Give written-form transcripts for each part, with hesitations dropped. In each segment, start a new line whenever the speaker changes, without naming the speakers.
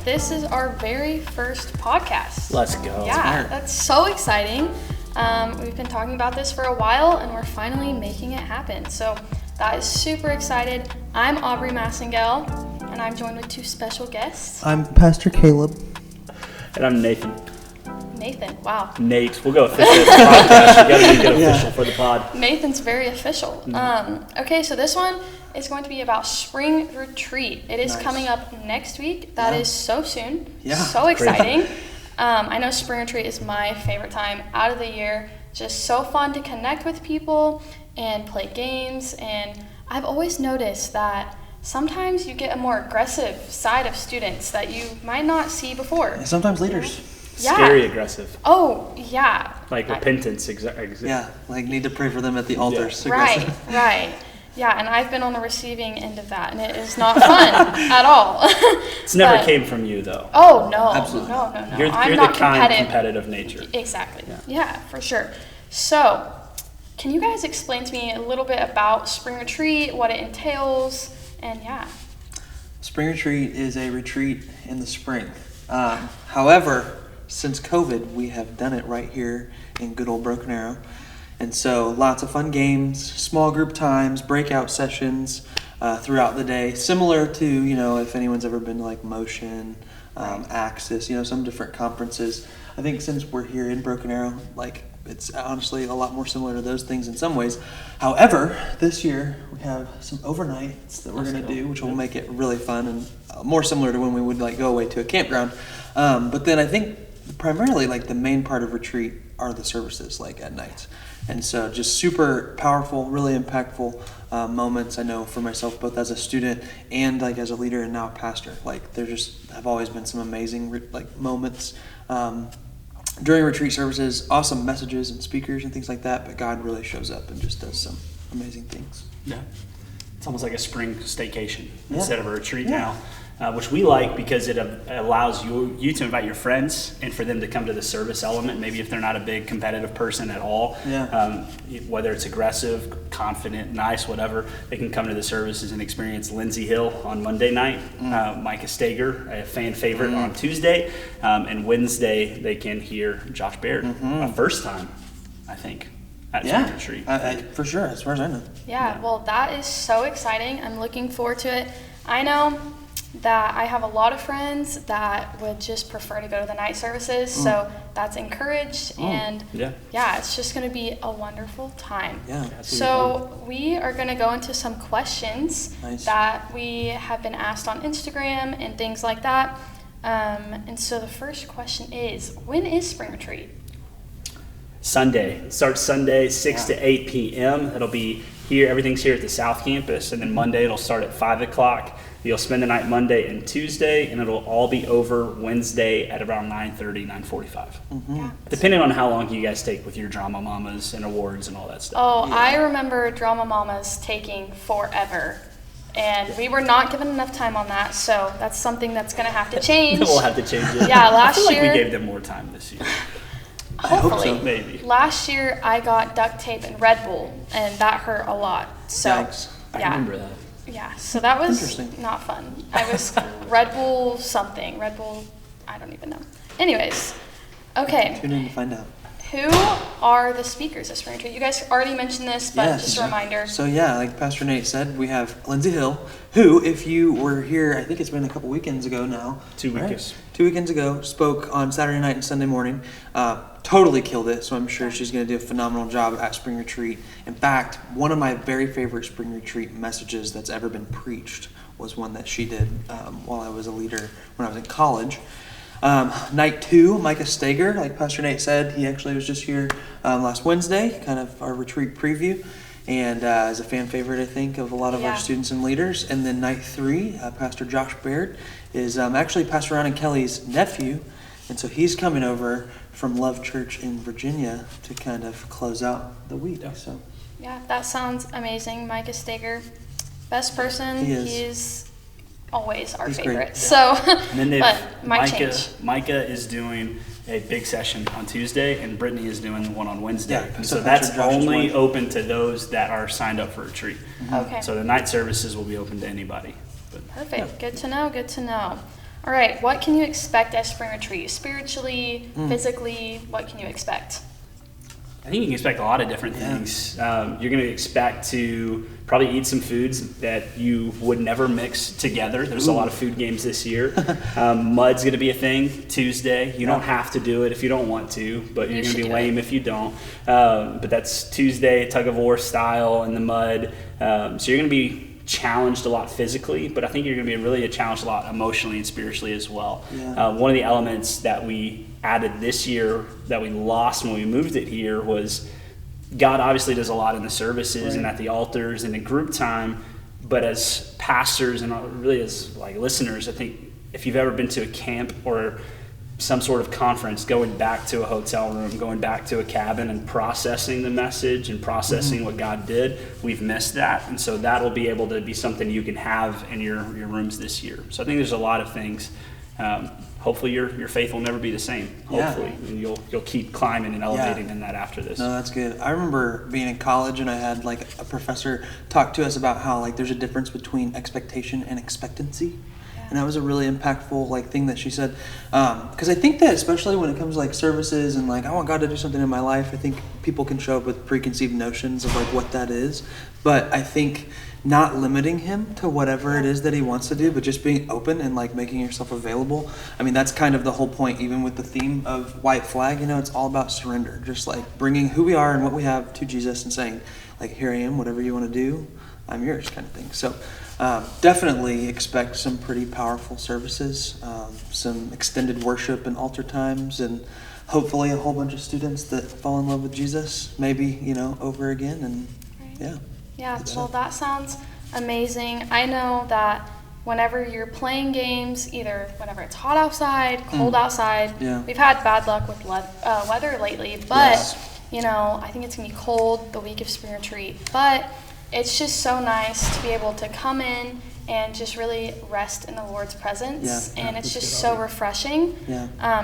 this is our very first podcast.
Let's go.
Yeah, that's so exciting. We've been talking about this for a while, and we're finally making it happen. So that is super excited. I'm Aubrey Massengale, and I'm joined with two special guests.
I'm Pastor Caleb.
And I'm Nathan.
Nathan, wow.
Nate. We'll go official for the podcast. You gotta get official for the pod.
Nathan's very official. Okay, so this one is going to be about spring retreat. It is coming up next week. That is so soon.
Yeah.
So exciting. I know spring retreat is my favorite time out of the year. Just so fun to connect with people and play games. And I've always noticed that sometimes you get a more aggressive side of students that you might not see before.
And sometimes leaders.
Yeah.
Scary aggressive.
Oh, yeah.
Like repentance.
Yeah, like need to pray for them at the altars.
Yeah.
Right. Yeah, and I've been on the receiving end of that, and it is not fun at all.
It's never came from you, though.
Oh, no.
Absolutely.
No.
You're
I'm
the
not
kind, competitive nature.
Exactly. Yeah, for sure. So, can you guys explain to me a little bit about spring retreat, what it entails, and
Spring retreat is a retreat in the spring. However, since COVID, we have done it right here in good old Broken Arrow. And so lots of fun games, small group times, breakout sessions throughout the day. Similar to, if anyone's ever been to like Motion, Axis, some different conferences. I think since we're here in Broken Arrow, it's honestly a lot more similar to those things in some ways. However, this year we have some overnights that we're going to do, which will make it really fun and more similar to when we would go away to a campground. But then I think primarily the main part of retreat are the services at night. And so just super powerful, really impactful moments, I know for myself, both as a student and as a leader and now a pastor. There just have always been some amazing moments during retreat services, awesome messages and speakers and things like that, but God really shows up and just does some amazing things.
Yeah. It's almost like a spring staycation instead of a retreat now. Which we like because it allows you to invite your friends and for them to come to the service element. Maybe if they're not a big competitive person at all, whether it's aggressive, confident, nice, whatever, they can come to the services and experience Lindsay Hill on Monday night, Micah Stager, a fan favorite, on Tuesday, and Wednesday they can hear Josh Baird, first time, I think, at spring retreat.
For sure, as far as I know.
Yeah, well, that is so exciting. I'm looking forward to it. I know that I have a lot of friends that would just prefer to go to the night services, so that's encouraged, and it's just going to be a wonderful time. So we are going to go into some questions that we have been asked on Instagram and things like that. And so the first question is, when is spring retreat?
Sunday. It starts Sunday, 6 to 8 p.m. It'll be here. Everything's here at the South Campus. And then Monday, it'll start at 5 o'clock. You'll spend the night Monday and Tuesday, and it'll all be over Wednesday at around 9:30, 9:45. Depending on how long you guys take with your drama mamas and awards and all that stuff.
Oh, I remember drama mamas taking forever. And we were not given enough time on that, so that's something that's going to have to change.
We'll have to change it.
Yeah,
I feel like we gave them more time this year.
Hopefully.
I hope so.
Maybe.
Last year, I got duct tape and Red Bull, and that hurt a lot. So,
Thanks.
I remember that.
Yeah, so that was
Interesting.
not fun. I was Red Bull something. Red Bull, I don't even know. Anyways, okay.
Tune in to find out.
Who are the speakers of Spring Retreat? You guys already mentioned this, but just a reminder.
So like Pastor Nate said, we have Lindsay Hill, who, if you were here, I think it's been a couple weekends ago now.
2 weekends.
2 weekends ago, spoke on Saturday night and Sunday morning. Totally killed it, so I'm sure she's going to do a phenomenal job at Spring Retreat. In fact, one of my very favorite Spring Retreat messages that's ever been preached was one that she did while I was a leader when I was in college. Night 2, Micah Stager, like Pastor Nate said, he actually was just here last Wednesday, kind of our retreat preview, and is a fan favorite, I think, of a lot of our students and leaders. And then night 3, Pastor Josh Baird is actually Pastor Ron and Kelly's nephew, and so he's coming over from Love Church in Virginia to kind of close out the week. So
that sounds amazing. Micah Stager, best person.
He is.
He's always our
He's
favorite.
great.
So,
And then
but
Micah is doing a big session on Tuesday, and Brittany is doing the one on Wednesday.
Yeah,
and
so
so that's
Josh's
only
wife.
open to those that are signed up for retreat.
Okay.
So the night services will be open to anybody. But
Perfect. Good to know. All right, what can you expect at spring retreat? Spiritually, physically, what can you expect?
I think you can expect a lot of different things. You're going to expect to probably eat some foods that you would never mix together. There's a lot of food games this year. Mud's going to be a thing Tuesday. You don't have to do it if you don't want to, but you're going to be lame if you don't. But that's Tuesday, tug of war style in the mud. So you're going to be challenged a lot physically, but I think you're going to be really challenged a lot emotionally and spiritually as well. One of the elements that we added this year that we lost when we moved it here was God obviously does a lot in the services and at the altars and in group time, but as pastors and really as like listeners, I think if you've ever been to a camp or some sort of conference, going back to a hotel room, going back to a cabin and processing the message and processing what God did, we've missed that. And so that'll be able to be something you can have in your rooms this year. So I think there's a lot of things. Hopefully your faith will never be the same. Hopefully. And you'll keep climbing and elevating in that after this.
No, that's good. I remember being in college and I had like a professor talk to us about how like there's a difference between expectation and expectancy. And that was a really impactful like thing that she said, because I think that especially when it comes to like services and like I want God to do something in my life, I think people can show up with preconceived notions of like what that is. But I think not limiting him to whatever it is that he wants to do, but just being open and like making yourself available. I mean, that's kind of the whole point, even with the theme of White Flag. You know, it's all about surrender, just like bringing who we are and what we have to Jesus and saying, like, here I am, whatever you want to do, I'm yours, kind of thing. So. Definitely expect some pretty powerful services, some extended worship and altar times, and hopefully a whole bunch of students that fall in love with Jesus, maybe, you know, over again. And
Yeah, well, that sounds amazing. I know that whenever you're playing games, either whenever it's hot outside, cold outside, we've had bad luck with weather lately, but, you know, I think it's going to be cold the week of spring retreat, but it's just so nice to be able to come in and just really rest in the Lord's presence, and it's just so refreshing.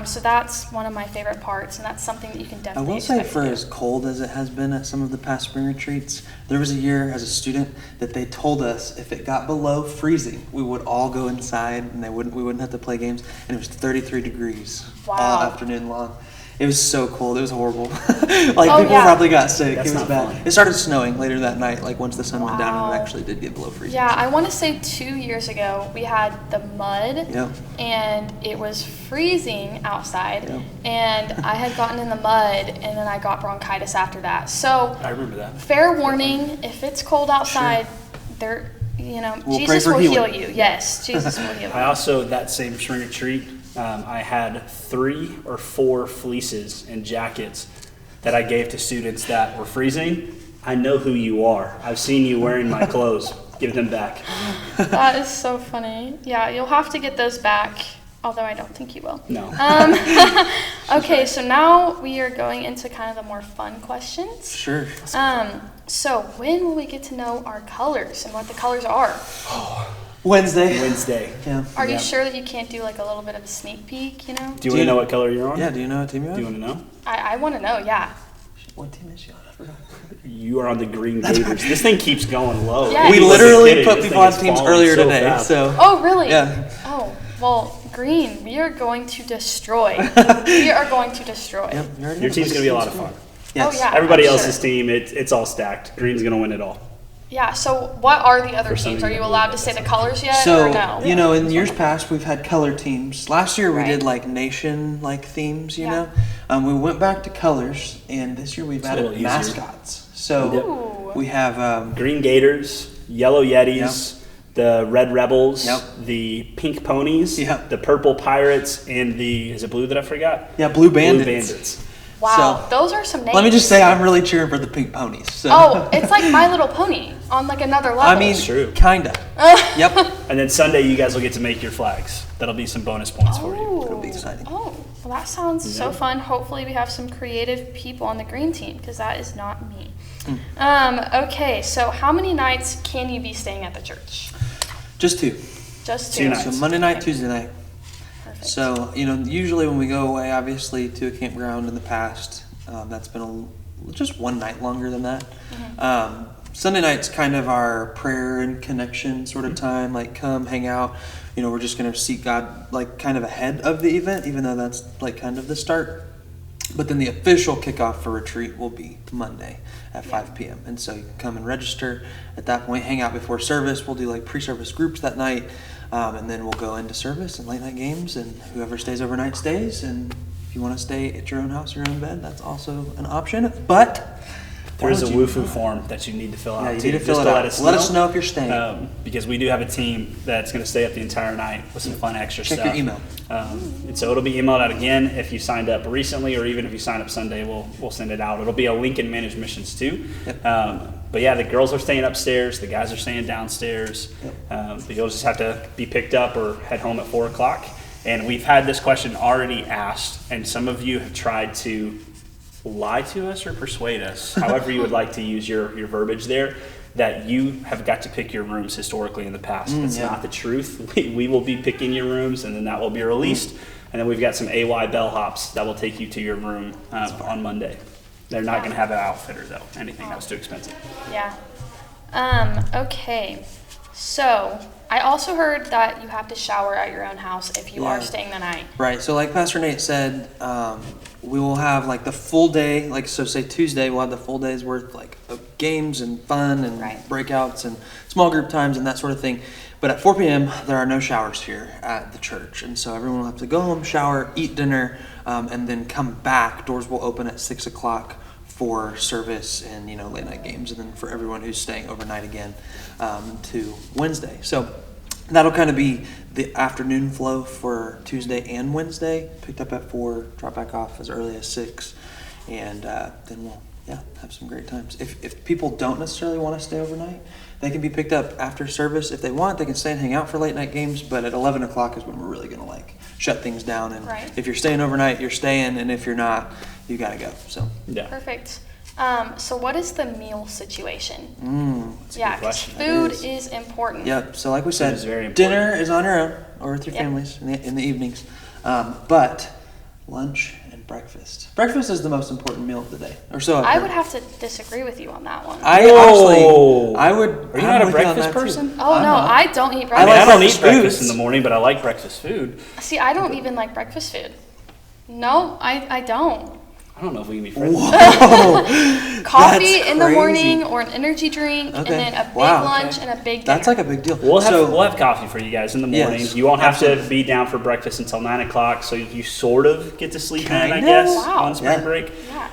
So that's one of my favorite parts, and that's something that you can definitely
I will say,
expect
for
to do.
as cold as it has been at some of the past spring retreats, there was a year as a student that they told us if it got below freezing, we would all go inside and we wouldn't have to play games, and it was 33 degrees all afternoon long. It was so cold. It was horrible. People probably got sick.
That's
it was
not
bad.
fun.
It started snowing later that night, like once the sun went down, and it actually did get below freezing.
Yeah, I want to say 2 years ago we had the mud, and it was freezing outside, and I had gotten in the mud, and then I got bronchitis after that. So
I remember that.
Fair warning: if it's cold outside,
We'll
Jesus
pray for
will
healing.
heal you. Yes, Jesus will heal you.
I also, that same spring retreat, I had 3 or 4 fleeces and jackets that I gave to students that were freezing. I know who you are. I've seen you wearing my clothes. Give them back.
That is so funny. Yeah, you'll have to get those back, although I don't think you will.
No.
Okay, so now we are going into kind of the more fun questions.
Sure.
So when will we get to know our colors and what the colors are?
Wednesday. Yeah.
Are you sure that you can't do like a little bit of a sneak peek, you know?
Do you want to know what color you're on?
Yeah, do you know what team you're on?
Do you want to know?
I want to know, yeah.
What team is she on? I forgot.
You are on the Green Gators. This thing keeps going low.
Yeah.
We
You
literally put people on teams earlier today, so.
Oh, really?
Yeah.
Oh, well, green, we are going to destroy. We are going to destroy.
Yep,
Your team's going to be a lot of fun.
Yes.
Oh, yeah.
Everybody
I'm
else's
sure.
team, it's all stacked. Green's going to win it all.
Yeah, so what are the other
For some
teams? Are
reason,
you allowed to say the colors yet
So,
or no?
you know, in years past, we've had color teams. Last year, we
Right.
did like nation like themes, you
Yeah.
know. We went back to colors, and this year we've
a
added
little easier.
mascots. So
Ooh.
we have
Green Gators, Yellow Yetis, the Red Rebels,
Yep.
the Pink Ponies,
Yep.
the Purple Pirates, and the, is it blue that I forgot?
Blue Bandits.
Blue Bandits.
Wow,
So,
those are some names.
Let me just say, I'm really cheering for the pink ponies. So.
Oh, it's like My Little Pony on like another level.
I mean,
true.
kinda. Yep.
And then Sunday, you guys will get to make your flags. That'll be some bonus points for you.
Oh.
It'll be exciting.
Oh, well, that sounds so fun. Hopefully, we have some creative people on the green team because that is not me. Okay, so how many nights can you be staying at the church?
Just 2.
Just
2
2.
nights.
So Monday night, Tuesday night.
Perfect.
So, you know, usually when we go away, obviously, to a campground in the past, that's been just one night longer than that. Sunday night's kind of our prayer and connection sort of time. Like, come hang out. We're just gonna seek God like kind of ahead of the event, even though that's like kind of the start. But then the official kickoff for retreat will be Monday at 5 p.m. And so you can come and register at that point, hang out before service. We'll do like pre-service groups that night. And then we'll go into service and late night games, and whoever stays overnight stays. And if you want to stay at your own house, your own bed, that's also an option. But
there is a WUFU form that you need to fill out.
Yeah, you
too,
need to fill
just
it
to
out. Let us know if you're staying.
Because we do have a team that's going to stay up the entire night with some fun extra
Check
stuff.
your email.
And so it'll be emailed out again if you signed up recently, or even if you sign up Sunday, we'll send it out. It'll be a link in Managed Missions too.
Yep.
But yeah, the girls are staying upstairs, the guys are staying downstairs.
Yep.
But you'll just have to be picked up or head home at 4 o'clock. And we've had this question already asked, and some of you have tried to lie to us or persuade us, however you would like to use your verbiage there, that you have got to pick your rooms historically in the past. That's not the truth. We will be picking your rooms, and then that will be released. And then we've got some AY bellhops that will take you to your room on Monday. They're not going to have an outfitter, though. Anything that was too expensive.
Yeah. Okay. So I also heard that you have to shower at your own house if you are staying the night.
Right. So like Pastor Nate said, we will have like the full day, like so say Tuesday, we'll have the full day's worth like of games and fun and breakouts and small group times and that sort of thing. But at 4 p.m. there are no showers here at the church. And so everyone will have to go home, shower, eat dinner, and then come back. Doors will open at 6 o'clock for service and late night games, and then for everyone who's staying overnight again to Wednesday. So that'll kind of be the afternoon flow for Tuesday and Wednesday. Picked up at 4, drop back off as early as 6, and then we'll have some great times. If people don't necessarily want to stay overnight, they can be picked up after service. If they want, they can stay and hang out for late night games, but at 11 o'clock is when we're really going to shut things down. And if you're staying overnight, you're staying, and if you're not, you got to go. So
Perfect. So what is the meal situation?
That's a good question.
Food is important.
Yep. So like we said,
is very important.
dinner is on your own or with your families in the evenings. But lunch and breakfast. Breakfast is the most important meal of the day. Or so
I would have to disagree with you on that one.
I would.
Are you not a breakfast person?
Oh, no, I don't eat
I
breakfast.
mean, I don't eat
breakfast
breakfast
foods.
in the morning, but I like breakfast food.
See, I don't even like breakfast food. No, I don't.
I don't know if we can be friends.
Coffee
That's
in the
crazy.
morning or an energy drink, and
Okay.
then a big
Wow.
lunch and a big dinner.
That's like a big deal.
We'll have coffee for you guys in the morning.
Yes,
You won't have to
absolutely.
be down for breakfast until 9 o'clock, so you sort of get to sleep in, I
Kinda.
guess,
Wow.
on spring
Yeah.
break.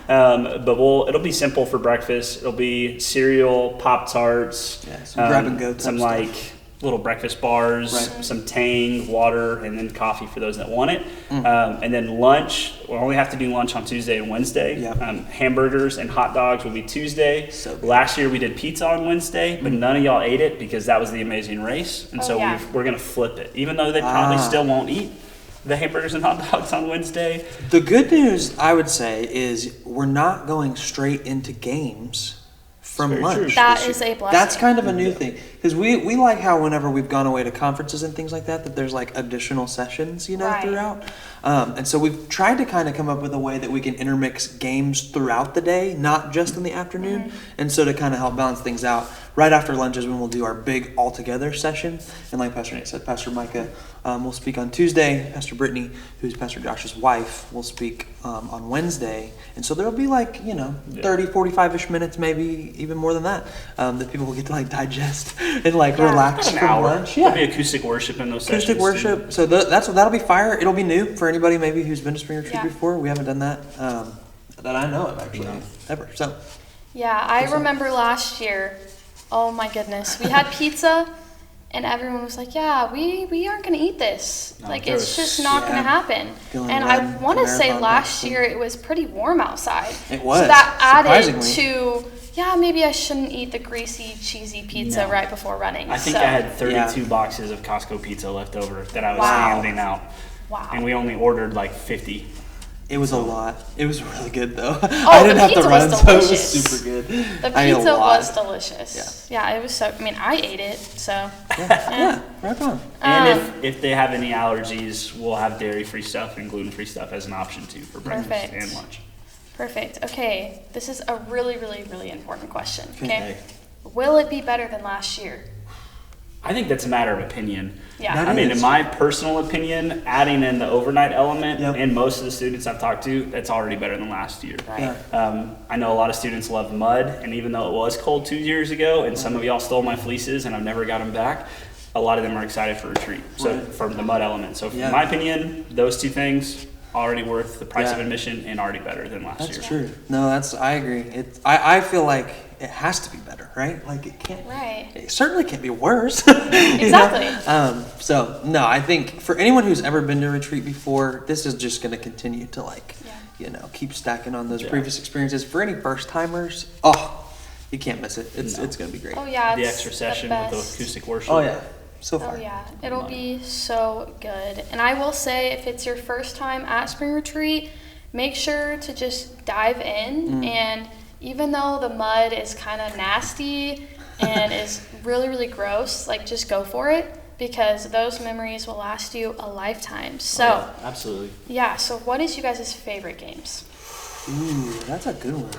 Yeah.
But it'll be simple for breakfast. It'll be cereal, Pop-Tarts,
some grab and go type
some
stuff.
like little breakfast bars,
Right.
some Tang, water, and then coffee for those that want it. And then lunch, we'll only have to do lunch on Tuesday and Wednesday.
Yep.
Hamburgers and hot dogs will be Tuesday.
So good.
Last year we did pizza on Wednesday, but none of y'all ate it because that was the Amazing Race. And so we're going to flip it, even though they probably still won't eat the hamburgers and hot dogs on Wednesday.
The good news, I would say, is we're not going straight into games from
Very
lunch.
true.
That
this
is
year.
a blessing.
That's kind of a new thing, because we like how whenever we've gone away to conferences and things like that there's like additional sessions,
Right.
throughout. And so we've tried to kind of come up with a way that we can intermix games throughout the day, not just in the afternoon. And so to kind of help balance things out, right after lunch is when we'll do our big all-together session. And like Pastor Nate said, Pastor Micah will speak on Tuesday. Pastor Brittany, who's Pastor Josh's wife, will speak on Wednesday. And so there'll be 30, 45-ish minutes, maybe even more than that, that people will get to
digest
and relax
An
from
hour.
lunch.
There'll be acoustic worship in those
Acoustic
sessions,
worship.
too.
So that'll be fire. It'll be new for anybody maybe who's been to Spring Retreat
Yeah.
before. We haven't done that that I know of actually ever. So
Yeah, I remember last year. Oh my goodness, we had pizza, and everyone was like, "Yeah, we aren't gonna eat this.
No,
Like,
there
it's
was-
just not gonna happen."
Feeling
And I
red,
want to say
marathon
last
type
year it was pretty warm outside.
It was,
So that added
surprisingly.
to maybe I shouldn't eat the greasy, cheesy pizza
No.
right before running.
I think
so,
I had 32 boxes of Costco pizza left over that I was
Wow.
handing out.
Wow.
And we only ordered like 50.
it was a lot. It was really good though.
Oh,
I didn't
the
have to
pizza
run,
was
so it was
delicious.
super good.
The
I ate a
pizza
lot.
was delicious. Yeah, it was so. I mean, I ate it, so.
Yeah, right on.
And if they have any allergies, we'll have dairy-free stuff and gluten-free stuff as an option too for breakfast
Perfect.
and lunch.
Perfect. Okay, this is a really, really, really important question. Okay. will it be better than last year?
I think that's a matter of opinion.
Yeah.
That
I mean,
is.
in my personal opinion, adding in the overnight element,
Yep.
and most of the students I've talked to, that's already better than last year.
Right.
I know a lot of students love mud, and even though it was cold 2 years ago, and some of y'all stole my fleeces, and I've never got them back, a lot of them are excited for retreat. So
Right.
from the mud element. So,
Yeah.
in my opinion, those two things already worth the price of
Yeah.
admission and already better than last
That's
year.
true. No, I agree. I feel like it has to be better, right? Like it can't.
Right.
It certainly can't be worse. you know?
Exactly.
So no, I think for anyone who's ever been to a retreat before, this is just going to continue to keep stacking on those
Yeah.
previous experiences. For any first timers, oh, you can't miss it. It's
No.
it's going to be great.
Oh yeah,
The
it's
extra session
the
with the
best.
acoustic worship.
Oh yeah, so far.
Oh yeah, it'll be so good. And I will say, if it's your first time at spring retreat, make sure to just dive in. And even though the mud is kind of nasty and is really, really gross, like just go for it, because those memories will last you a lifetime. So
Oh, yeah, absolutely.
yeah, so what is you guys' favorite games?
Ooh, that's a good one.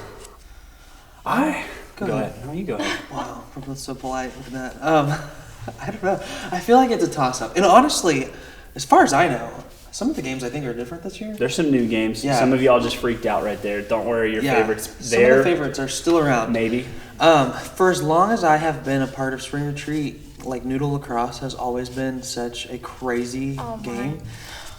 Go ahead. No, you go ahead.
Wow, we're both so polite with that. I don't know. I feel like it's a toss-up. And honestly, as far as I know, some of the games I think are different this year.
There's some new games.
Yeah.
Some of y'all just freaked out right there. Don't worry, your favorites
Some
there.
of the favorites are still around.
Maybe.
For as long as I have been a part of spring retreat, like Noodle Lacrosse has always been such a crazy
Oh, my.
game.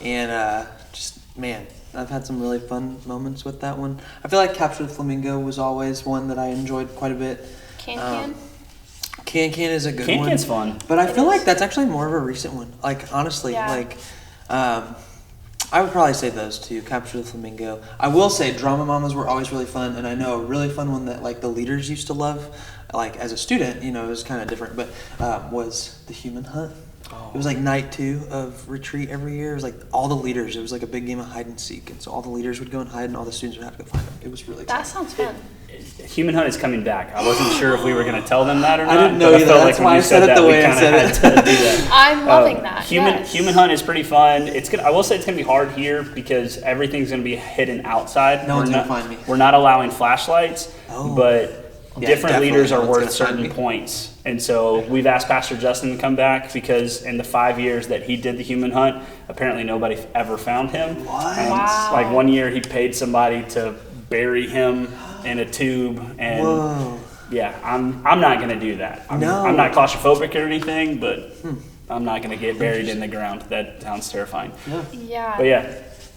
And just, man, I've had some really fun moments with that one. I feel like Capture the Flamingo was always one that I enjoyed quite a bit.
Can?
Can is a good one.
Can-Can's fun.
But I
It
feel
is.
like that's actually more of a recent one. Like, honestly,
Yeah.
I would probably say those two, Capture the Flamingo. I will say Drama Mamas were always really fun, and I know a really fun one that, like, the leaders used to love, like, as a student, it was kind of different, but was The Human Hunt. It was like night 2 of retreat every year. It was like all the leaders. It was like a big game of hide and seek, and so all the leaders would go and hide, and all the students would have to go find them. It was really
That
exciting.
sounds fun.
Human Hunt is coming back. I wasn't sure if we were going to tell them that or
I
not.
didn't know
but
either.
I felt
That's
like
why
when
I
you
said it
that,
the
we
way I
kinda
said
had
it.
to do that.
I'm loving that.
Human
yes.
Human Hunt is pretty fun. I will say it's gonna be hard here because everything's gonna be hidden outside.
No one's
We're
gonna
not-
find me.
We're not allowing flashlights,
Oh.
but
Yeah,
different
definitely
leaders
no
are
one's
worth
gonna find
certain
me.
points. And so we've asked Pastor Justin to come back because in the 5 years that he did the Human Hunt, apparently nobody ever found him.
What?
And
Wow.
like one year he paid somebody to bury him in a tube and
Whoa.
yeah, I'm not gonna do that. I'm not claustrophobic or anything, but I'm not gonna get buried in the ground. That sounds terrifying.
Yeah.
But yeah,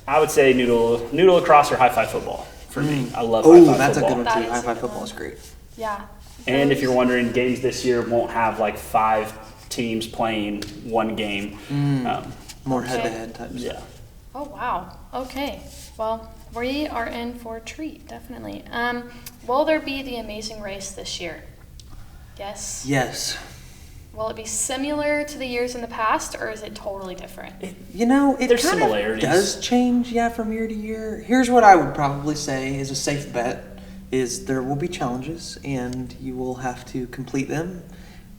I would say noodle lacrosse or high five football for me. I love
Oh,
high five
that's a
football.
good one
That
too.
is a
High five
good
football
one.
is great.
Yeah.
And if
Those-
you're wondering, games this year won't have like 5 teams playing one game.
More
Okay.
head-to-head types.
Yeah.
Oh wow. Okay. Well, we are in for a treat, definitely. Will there be the Amazing Race this year? Yes.
Yes.
Will it be similar to the years in the past, or is it totally different?
It
There's
kind
similarities.
of does change, yeah, from year to year. Here's what I would probably say is a safe bet, is there will be challenges, and you will have to complete them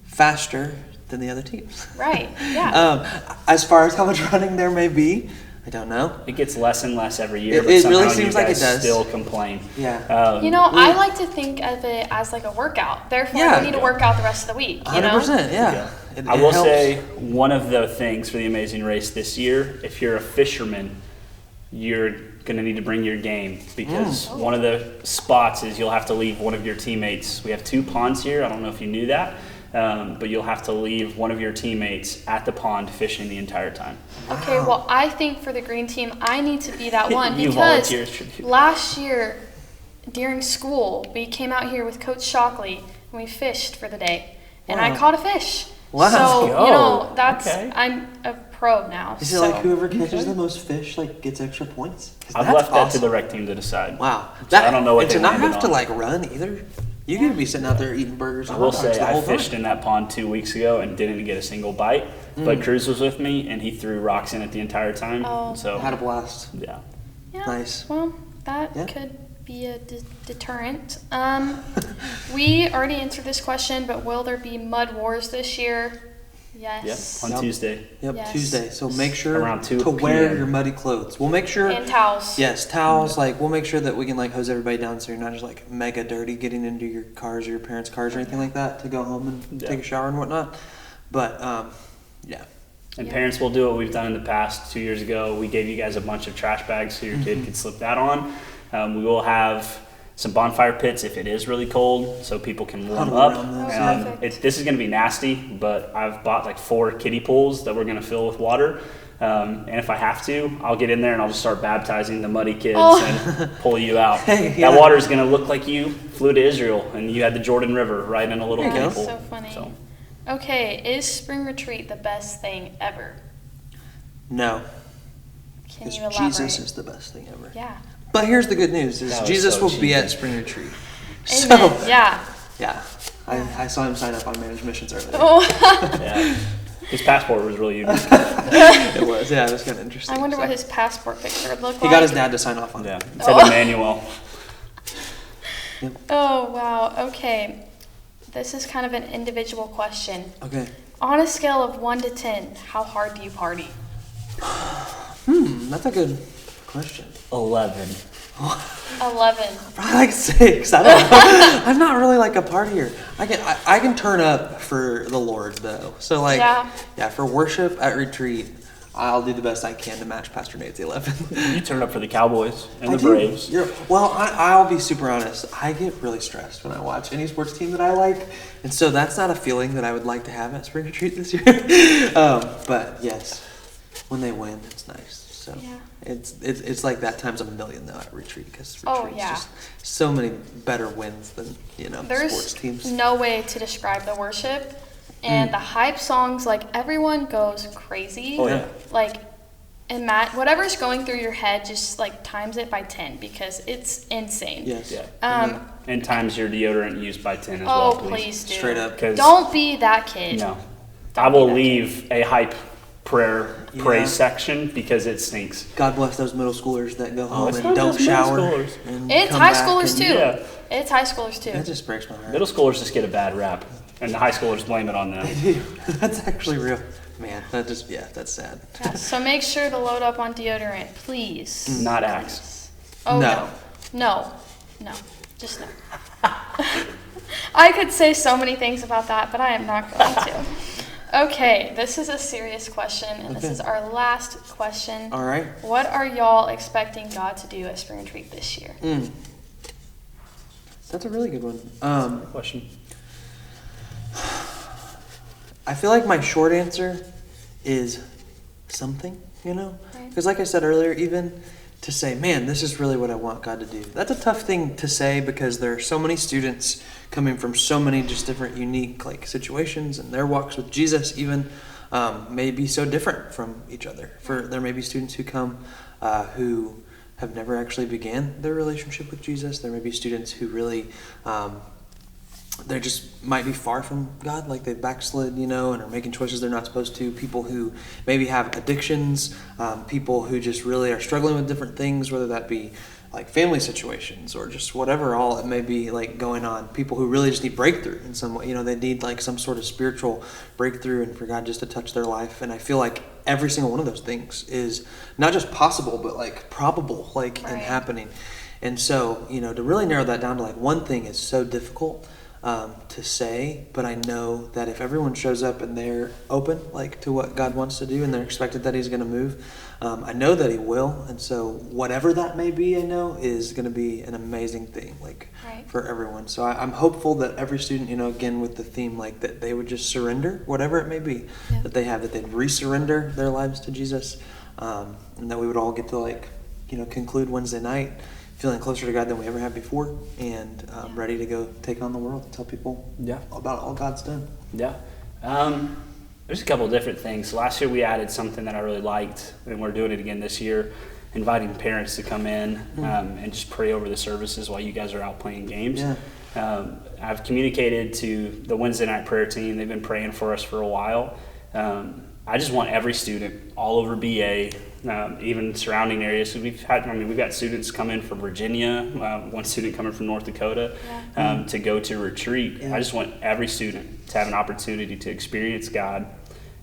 faster than the other teams.
Right. Yeah.
As far as how much running there may be, I don't know.
It gets less and less every year,
It-
but
it
somehow
really
you
seems like it
guys
does.
still complain.
Yeah.
You know, I like to think of it as like a workout. Therefore,
Yeah.
you need to work out the rest of the week. You know.
100%, yeah.
Yeah.
It
I will
helps.
say one of the things for the Amazing Race this year, if you're a fisherman, you're going to need to bring your game because one of the spots is you'll have to leave one of your teammates. We have 2 ponds here. I don't know if you knew that, but you'll have to leave one of your teammates at the pond fishing the entire time.
Okay, well, I think for the green team, I need to be that one
You
because
volunteered.
last year during school, we came out here with Coach Shockley and we fished for the day, and I
Wow.
caught a fish.
Wow.
So
Let's go.
you know that's
Okay.
I'm a pro now.
Is it
so.
like whoever catches the most fish gets extra points? 'Cause
I've
that's
left that to
awesome.
the rec team to decide.
Wow.
I don't know what
and
they
to not
landed
have to
on.
like run either. You could be sitting out there eating burgers
I
and
will
hot dogs
say
the
I
whole
fished
time.
in that pond 2 weeks ago and didn't get a single bite, but Cruz was with me and he threw rocks in it the entire time.
Oh.
So
Had a blast.
yeah.
Yeah,
Nice.
Well, that
Yeah.
could be a deterrent. We already answered this question, but will there be mud wars this year? Yes.
on
Yep.
Tuesday.
Yep,
Yes.
Tuesday. So make sure
Around 2
to wear
p.m.
your muddy clothes. We'll make sure.
And towels.
Yes, towels. Like we'll make sure that we can like hose everybody down, so you're not just like mega dirty getting into your cars or your parents' cars or anything like that to go home and
Yeah.
take a shower and whatnot. But yeah,
And
Yeah.
parents will do what we've done in the past. 2 years ago, we gave you guys a bunch of trash bags so your kid could slip that on. We will have some bonfire pits if it is really cold, so people can warm
Huddle
up.
around those.
Oh, perfect.
This is going to be nasty, but I've bought like 4 kiddie pools that we're going to fill with water. And if I have to, I'll get in there and I'll just start baptizing the muddy kids
Oh.
and pull you out.
Hey, yeah.
That water is going to look like you flew to Israel and you had the Jordan River right in a little
There you
kiddie
go.
pool.
So funny.
So,
Okay, is spring retreat the best thing ever?
no,
Can
because
you elaborate?
Jesus is the best thing ever.
Yeah.
But here's the good news: is
That was
Jesus
so
will be
cheesy.
at spring retreat.
Amen.
So
Yeah.
yeah, I saw him sign up on Managed Missions earlier.
Oh,
yeah. His passport was really unique.
It was, yeah, it was kind of interesting.
I wonder
So
what his passport picture would look
he
like.
got his dad to sign off on
Yeah,
it.
it said
Oh.
Emmanuel.
Oh, wow. Okay. This is kind of an individual question.
Okay.
On a scale of 1 to 10, how hard do you party?
That's a good question.
11.
11.
Probably like 6. I don't know. I'm not really like a partier. I can turn up for the Lord though. So like
Yeah.
for worship at retreat, I'll do the best I can to match Pastor Nate's 11.
You turned up for the Cowboys and
I
the
do.
Braves.
Well, I'll be super honest. I get really stressed when I watch any sports team that I like, and so that's not a feeling that I would like to have at spring retreat this year. But yes, when they win, it's nice. So
Yeah.
it's like that times a million though at retreat because
Oh,
retreat's
yeah.
just so many better wins than sports
There's
teams.
no way to describe the worship. And the hype songs, like, everyone goes crazy.
Oh, yeah.
Like, whatever's going through your head, just, like, times it by 10 because it's insane.
Yes.
Yeah. And times your deodorant used by 10 as
Oh,
well,
please do.
Straight up.
'Cause-
Don't be that kid.
No.
Don't
I will
be that
leave a hype prayer
Yeah.
praise section because it stinks.
God bless those middle schoolers that go home
it's
and
not
don't
just middle
shower.
schoolers.
And
It's
come
high
back
schoolers,
and-
too.
Yeah.
It's high schoolers, too.
That just breaks my heart.
Middle schoolers just get a bad rap, and the high schoolers blame it on them.
That's actually real. Man, that's sad.
Yeah, so make sure to load up on deodorant, please.
Not Axe.
Oh,
No.
no. No. Just no. I could say so many things about that, but I am not going to. Okay, this is a serious question, and this
Okay.
is our last question.
All right.
What are y'all expecting God to do at Spring Retreat this year?
That's a really good one.
Question.
I feel like my short answer is something,
Right.
Because like I said earlier, even to say, man, this is really what I want God to do. That's a tough thing to say because there are so many students coming from so many just different unique like situations, and their walks with Jesus even may be so different from each other. There may be students who come who have never actually began their relationship with Jesus. There may be students who really they just might be far from God, like they've backslid, and are making choices they're not supposed to. People who maybe have addictions, people who just really are struggling with different things, whether that be like family situations or just whatever all it may be like going on. People who really just need breakthrough in some way, they need like some sort of spiritual breakthrough and for God just to touch their life. And I feel like every single one of those things is not just possible, but like probable, like and
Right.
happening. And so, to really narrow that down to like one thing is so difficult to say, but I know that if everyone shows up and they're open like to what God wants to do and they're expected that He's going to move, I know that He will. And so whatever that may be, I know is going to be an amazing thing like
Right.
for everyone. So I'm hopeful that every student, again with the theme like that they would just surrender whatever it may be
Yeah.
that they have, that they'd resurrender their lives to Jesus, and that we would all get to like conclude Wednesday night feeling closer to God than we ever have before, and ready to go take on the world and tell people about all God's done.
Yeah. There's a couple of different things. Last year we added something that I really liked, and we're doing it again this year, inviting parents to come in and just pray over the services while you guys are out playing games.
Yeah.
I've communicated to the Wednesday night prayer team. They've been praying for us for a while. I just want every student all over BA, even surrounding areas. So we've got students come in from Virginia, one student coming from North Dakota, to go to retreat.
Yeah.
I just want every student to have an opportunity to experience God,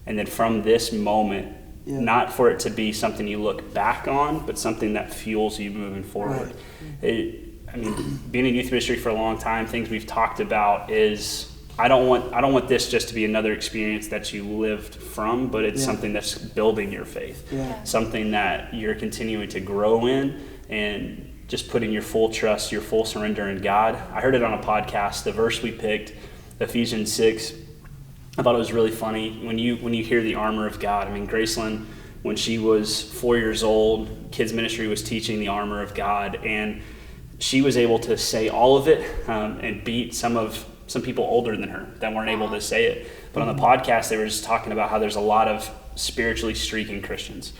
And then from this moment,
Yeah.
not for it to be something you look back on, but something that fuels you moving forward. Being in youth ministry for a long time, things we've talked about is I don't want this just to be another experience that you lived from, but it's something that's building your faith, something that you're continuing to grow in, and just putting your full trust, your full surrender in God. I heard it on a podcast. The verse we picked, Ephesians 6. I thought it was really funny when you hear the armor of God. I mean, Graceland, when she was 4 years old, kids ministry was teaching the armor of God, and she was able to say all of it and beat some people older than her that weren't able to say it. But on the podcast, they were just talking about how there's a lot of spiritually streaking Christians.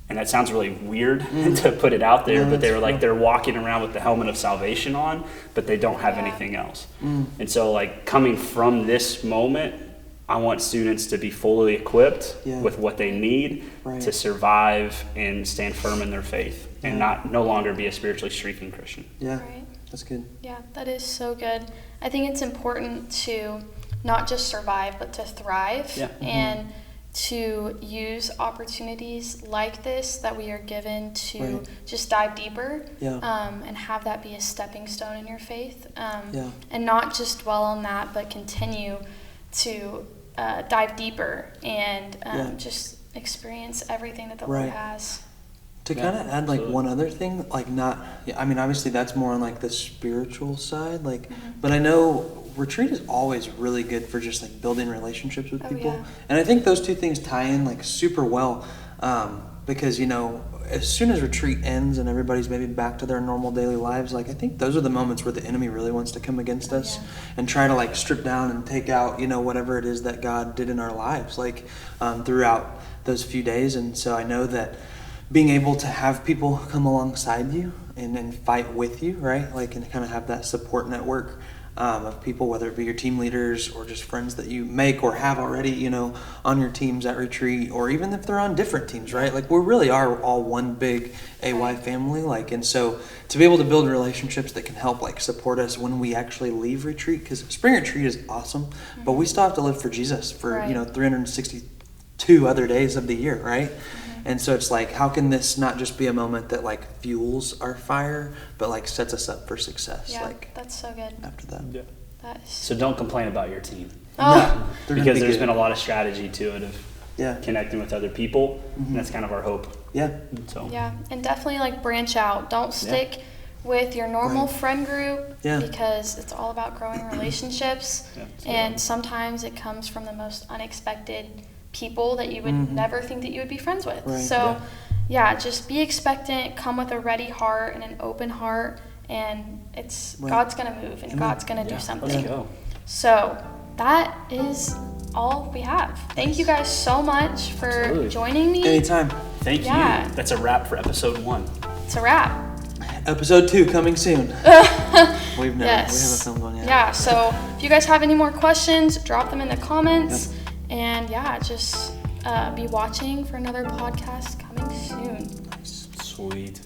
And that sounds really weird to put it out there, but they were like, they're walking around with the helmet of salvation on, but they don't have anything else. And so like coming from this moment, I want students to be fully equipped with what they need to survive and stand firm in their faith and no longer be a spiritually streaking Christian.
Yeah,
Right.
that's good.
Yeah, that is so good. I think it's important to not just survive, but to thrive and to use opportunities like this that we are given to just dive deeper and have that be a stepping stone in your faith. And not just dwell on that, but continue to dive deeper and just experience everything that the Lord has.
To kind of add like one other thing, like obviously that's more on like the spiritual side, like, but I know retreat is always really good for just like building relationships with people. And I think those two things tie in like super well, because, as soon as retreat ends and everybody's maybe back to their normal daily lives, like I think those are the moments where the enemy really wants to come against us and try to like strip down and take out, whatever it is that God did in our lives, like throughout those few days. And so I know that being able to have people come alongside you and fight with you, right? Like, and kind of have that support network of people, whether it be your team leaders or just friends that you make or have already, on your teams at retreat, or even if they're on different teams, right? Like, we really are all one big AY family. Like, and so to be able to build relationships that can help like support us when we actually leave retreat, because spring retreat is awesome, but we still have to live for Jesus for, 362 other days of the year, right? And so it's like, how can this not just be a moment that like fuels our fire, but like sets us up for success?
Yeah,
like
that's so good.
After that.
Yeah.
That is
So don't complain about your team.
Oh,
Because there's been a lot of strategy to it of connecting with other people. And that's kind of our hope.
Yeah.
So
yeah, and definitely like branch out. Don't stick with your normal friend group because it's all about growing relationships. And sometimes it comes from the most unexpected people that you would never think that you would be friends with.
Right.
So just be expectant, come with a ready heart and an open heart, and it's God's going to move and God's going to do something.
Let's go.
So that is all we have. Thank you guys so much for joining me.
Anytime.
Thank you. That's a wrap for episode 1.
It's a wrap.
Episode 2 coming soon. We haven't filmed one yet.
Yeah, so if you guys have any more questions, drop them in the comments. And just be watching for another podcast coming soon.
Sweet.